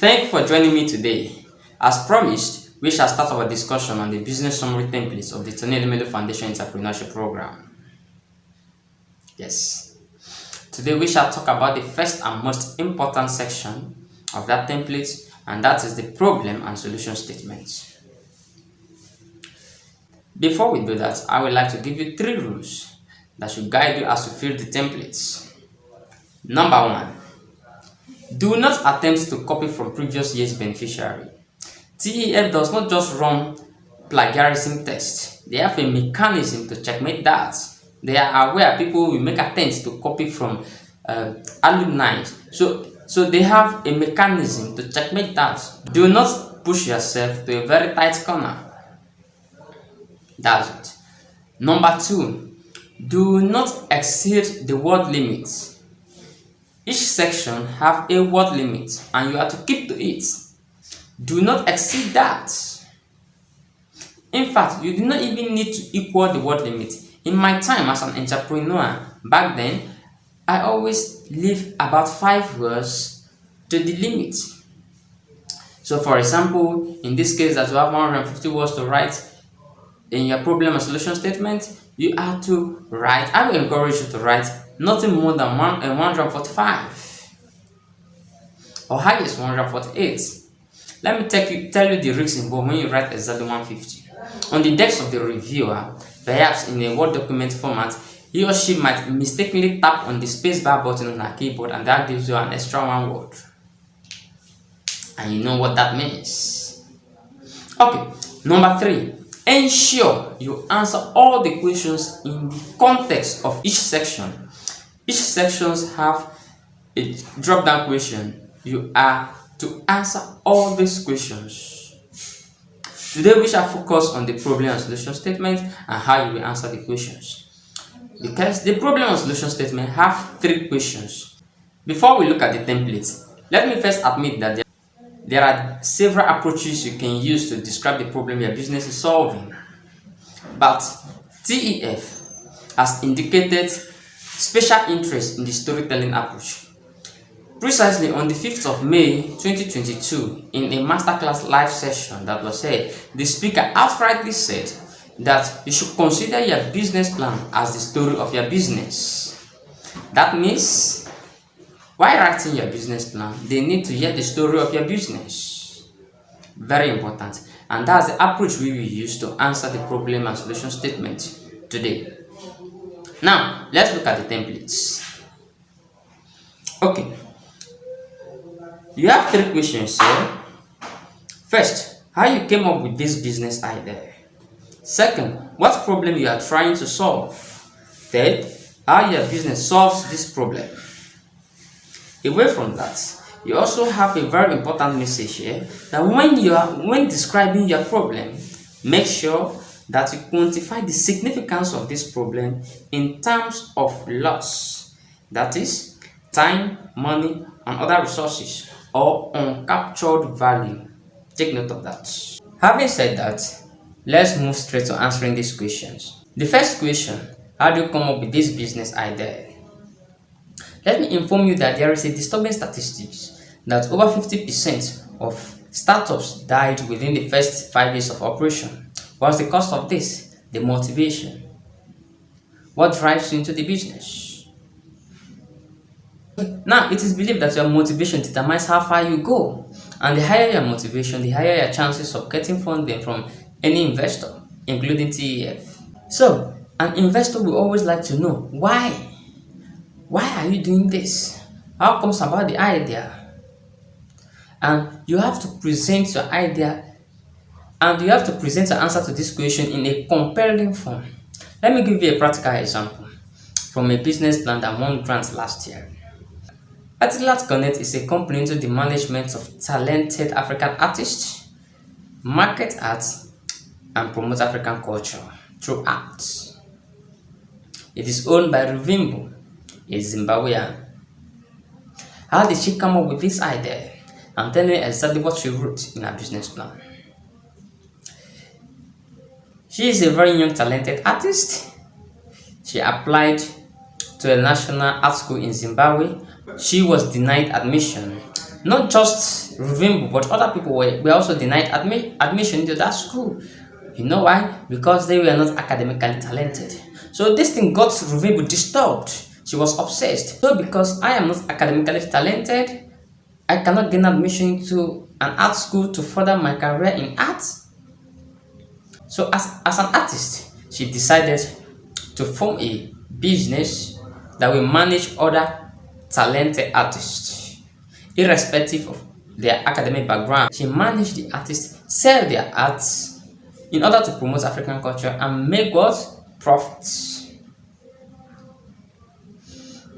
Thank you for joining me today. As promised, we shall start our discussion on the business summary templates of the Tony Elumelu Foundation Entrepreneurship Program. Yes. Today we shall talk about the first and most important section of that template, and that is the problem and solution statement. Before we do that, I would like to give you 3 rules that should guide you as you fill the templates. Number 1. Do not attempt to copy from previous year's beneficiary. TEF does not just run plagiarism tests. They have a mechanism to checkmate that. They are aware people will make attempts to copy from alumni. So they have a mechanism to checkmate that. Do not push yourself to a very tight corner. That's it. Number 2, do not exceed the word limit. Each section have a word limit and you have to keep to it. Do not exceed that. In fact, you do not even need to equal the word limit. In my time as an entrepreneur, back then, I always leave about 5 words to the limit. So for example, in this case that you have 150 words to write in your problem and solution statement, you have to write, I will encourage you to write nothing more than 145 or highest 148. Let me tell you the risks involved when you write exactly 150. On the desk of the reviewer, perhaps in a Word document format, he or she might mistakenly tap on the spacebar button on her keyboard and that gives you an extra 1 word. And you know what that means. Okay, number 3. Ensure you answer all the questions in the context of each section. Each sections have a drop-down question. You are to answer all these questions. Today we shall focus on the problem and solution statement and how you will answer the questions. Because the problem and solution statement have 3 questions. Before we look at the template, let me first admit that there are several approaches you can use to describe the problem your business is solving. But TEF has indicated special interest in the storytelling approach. Precisely on the 5th of May 2022, in a masterclass live session that was held, the speaker outrightly said that you should consider your business plan as the story of your business. That means, while writing your business plan, they need to hear the story of your business. Very important. And that's the approach we will use to answer the problem and solution statement today. Now, let's look at the templates. Okay. You have 3 questions here. First, how you came up with this business idea. Second, what problem you are trying to solve. Third, how your business solves this problem. Away from that, you also have a very important message here that when describing your problem, make sure that you quantify the significance of this problem in terms of loss. That is, time, money, and other resources, or uncaptured value. Take note of that. Having said that, let's move straight to answering these questions. The first question, how do you come up with this business idea? Let me inform you that there is a disturbing statistics that over 50% of startups died within the first 5 years of operation. What's the cost of this? The motivation. What drives you into the business? Now, it is believed that your motivation determines how far you go. And the higher your motivation, the higher your chances of getting funding from any investor, including TEF. So, an investor will always like to know, why? Why are you doing this? How comes about the idea? And you have to present your idea and you have to present an answer to this question in a compelling form. Let me give you a practical example from a business plan that won grants last year. Untitled Connect is a company into the management of talented African artists, market arts, and promote African culture through arts. It is owned by Ruvimbo, a Zimbabwean. How did she come up with this idea? I'm telling you exactly what she wrote in her business plan. She is a very young talented artist. She applied to a national art school in Zimbabwe. She was denied admission Not just Ruvimbu, but other people were also denied admission into that school. You know why? Because they were not academically talented. So this thing got Ruvimbu disturbed. She was obsessed. So because I am not academically talented, I cannot gain admission to an art school to further my career in art. So as an artist, she decided to form a business that will manage other talented artists, irrespective of their academic background. She managed the artists sell their arts in order to promote African culture and make what? Profits.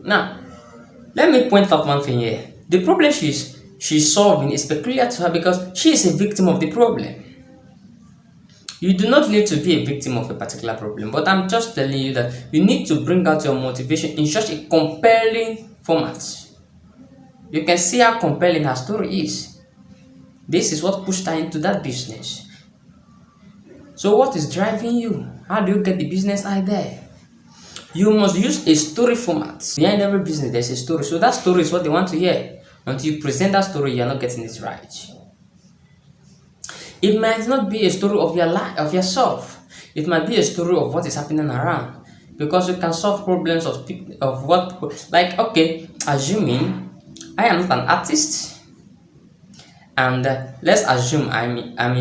Now, let me point out one thing here. The problem she's solving is peculiar to her because she is a victim of the problem. You do not need to be a victim of a particular problem, but I'm just telling you that you need to bring out your motivation in such a compelling format. You can see how compelling her story is. This is what pushed her into that business. So what is driving you? How do you get the business idea? You must use a story format. Behind every business, there's a story. So that story is what they want to hear. Until you present that story, you're not getting it right. It might not be a story of your life, of yourself. It might be a story of what is happening around. Because you can solve problems of people, of what, like, okay, assuming I am not an artist, and let's assume I am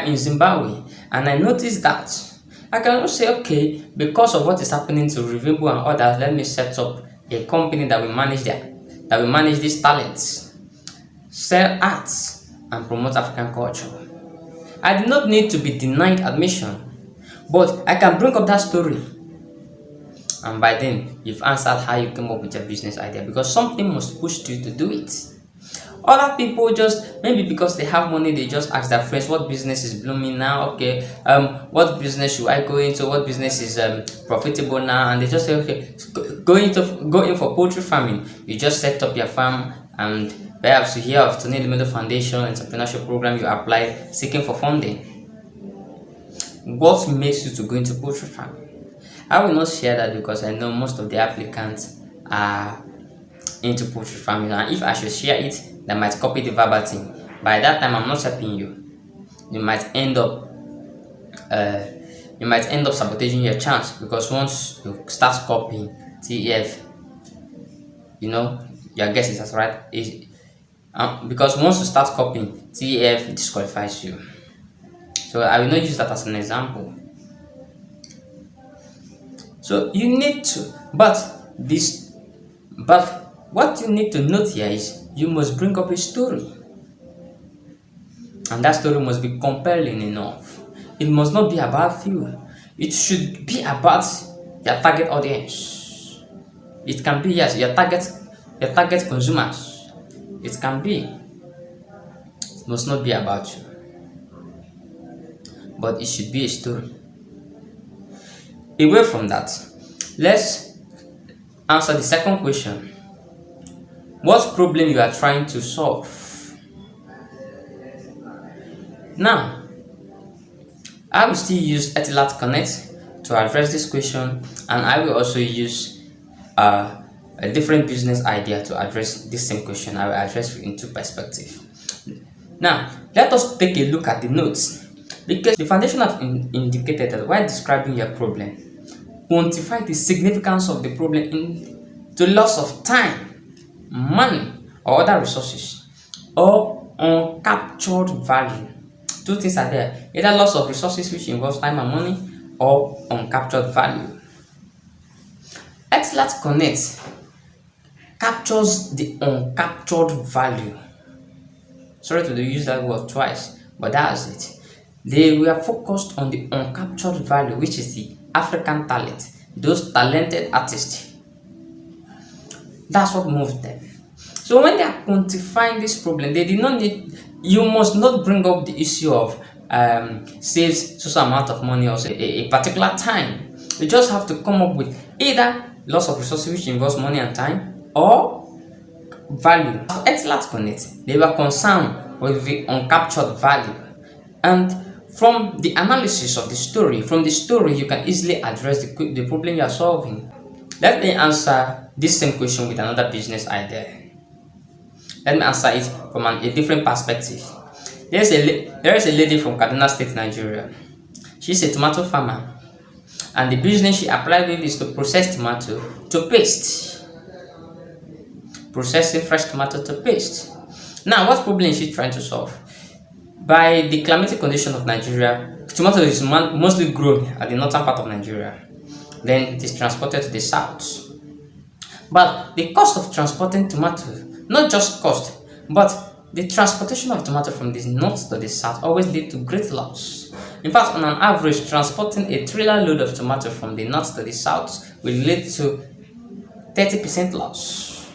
in Zimbabwe, and I notice that I can also say, okay, because of what is happening to Ruvimbu and others, let me set up a company that will manage these talents, sell arts, and promote African culture. I do not need to be denied admission, but I can bring up that story. And by then, you've answered how you came up with your business idea, because something must push you to do it. Other people just, maybe because they have money, they just ask their friends, what business is blooming now? Okay, what business should I go into? What business is profitable now? And they just say, okay, go in for poultry farming. You just set up your farm, and perhaps you hear of Tony Middle Foundation entrepreneurship program, you apply seeking for funding. What makes you to go into poultry farming? I will not share that because I know most of the applicants are into poultry farming, and if I should share it, they might copy the verbatim. By that time, I'm not helping you. You might end up sabotaging your chance, because once you start copying TEF, your guess is as right. Because once you start copying TEF, it disqualifies you. So I will not use that as an example. So you need to, but what you need to note here is you must bring up a story, and that story must be compelling enough. It must not be about you. It should be about your target audience. It can be, yes, your target consumers. It can be. It must not be about you, but it should be a story. Away from that, let's answer the second question. What problem you are trying to solve? Now, I will still use Untitled Connect to address this question, and I will also use a different business idea to address this same question. I will address it in two perspectives. Now, let us take a look at the notes, because the foundation have indicated that while describing your problem, quantify the significance of the problem into loss of time, money, or other resources, or uncaptured value. Two things are there: either loss of resources, which involves time and money, or uncaptured value. Untitled Connect captures the uncaptured value. Sorry to use that word twice, but that's it. They were focused on the uncaptured value, which is the African talent, those talented artists. That's what moved them. So when they are quantifying this problem, they did not need, you must not bring up the issue of saves so amount of money or a particular time. You just have to come up with either loss of resources, which involves money and time, or value. For Untitled Connect, they were concerned with the uncaptured value. And from the analysis of the story, you can easily address the problem you are solving. Let me answer this same question with another business idea. Let me answer it from a different perspective. There is a lady from Kaduna State, Nigeria. She's a tomato farmer, and the business she applied with is to process tomato to paste. Processing fresh tomato to paste. Now, what problem is she trying to solve? By the climatic condition of Nigeria, tomato is mostly grown at the northern part of Nigeria. Then it is transported to the south. But the cost of transporting tomato, not just cost, but the transportation of tomato from the north to the south always lead to great loss. In fact, on an average, transporting a trailer load of tomato from the north to the south will lead to 30% loss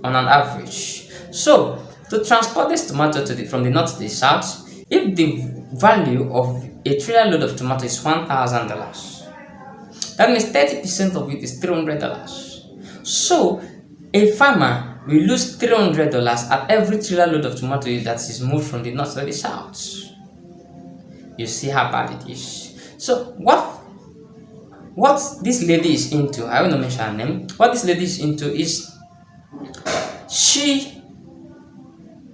on an average. So, to transport this tomato from the north to the south, if the value of a trailer load of tomato is $1,000, that means 30% of it is $300. So, a farmer will lose $300 at every trailer load of tomato that is moved from the north to the south. You see how bad it is. So, what this lady is into, I will not mention her name. What this lady is into is she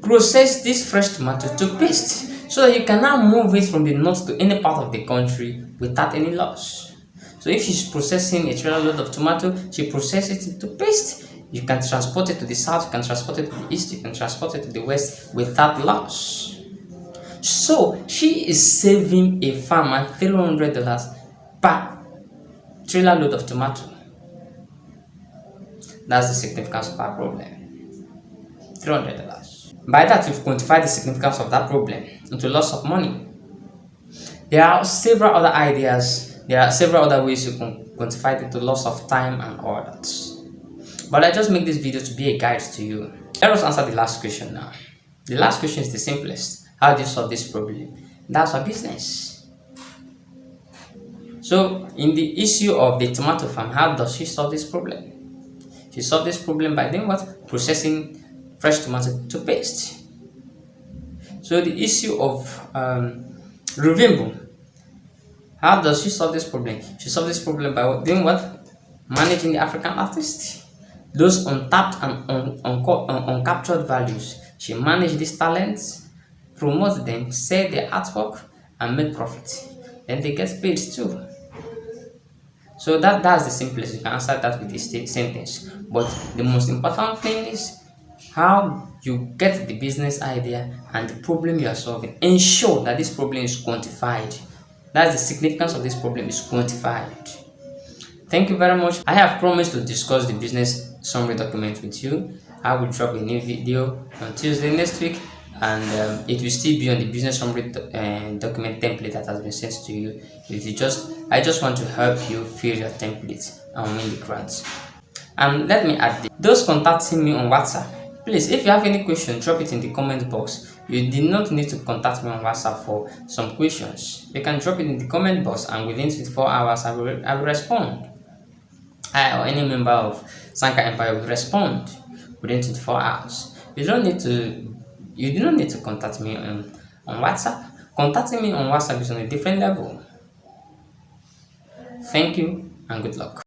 processed this fresh tomato to paste, so that you can now move it from the north to any part of the country without any loss. So if she's processing a trailer load of tomato, she processes it to paste. You can transport it to the south, you can transport it to the east, you can transport it to the west without loss. So she is saving a farmer $300 per trailer load of tomato. That's the significance of our problem. $300. By that, we've quantified the significance of that problem into loss of money. There are several other ideas. There are several other ways you can quantify it to loss of time and all that. But I just make this video to be a guide to you. Let us answer the last question now. The last question is the simplest. How do you solve this problem? That's our business. So, in the issue of the tomato farm, how does she solve this problem? She solved this problem by doing what? Processing fresh tomato to paste. So, the issue of Ruvimbu, how does she solve this problem? She solved this problem by doing what? Managing the African artist. Those untapped and uncaptured values. She managed these talents, promotes them, sell their artwork, and make profit. Then they get paid too. So that's the simplest. You can answer that with a sentence. But the most important thing is how you get the business idea and the problem you are solving. Ensure that this problem is quantified. That's the significance of this problem, is quantified. Thank you very much. I have promised to discuss the business summary document with you. I will drop a new video on Tuesday next week, and it will still be on the business summary document template that has been sent to you. I just want to help you fill your template and win the grants. And let me add this. Those contacting me on WhatsApp, please, if you have any question, drop it in the comment box. You did not need to contact me on WhatsApp for some questions. You can drop it in the comment box, and within 24 hours, I will respond. I or any member of Sanka Empire will respond within 24 hours. You do not need to contact me on WhatsApp. Contacting me on WhatsApp is on a different level. Thank you and good luck.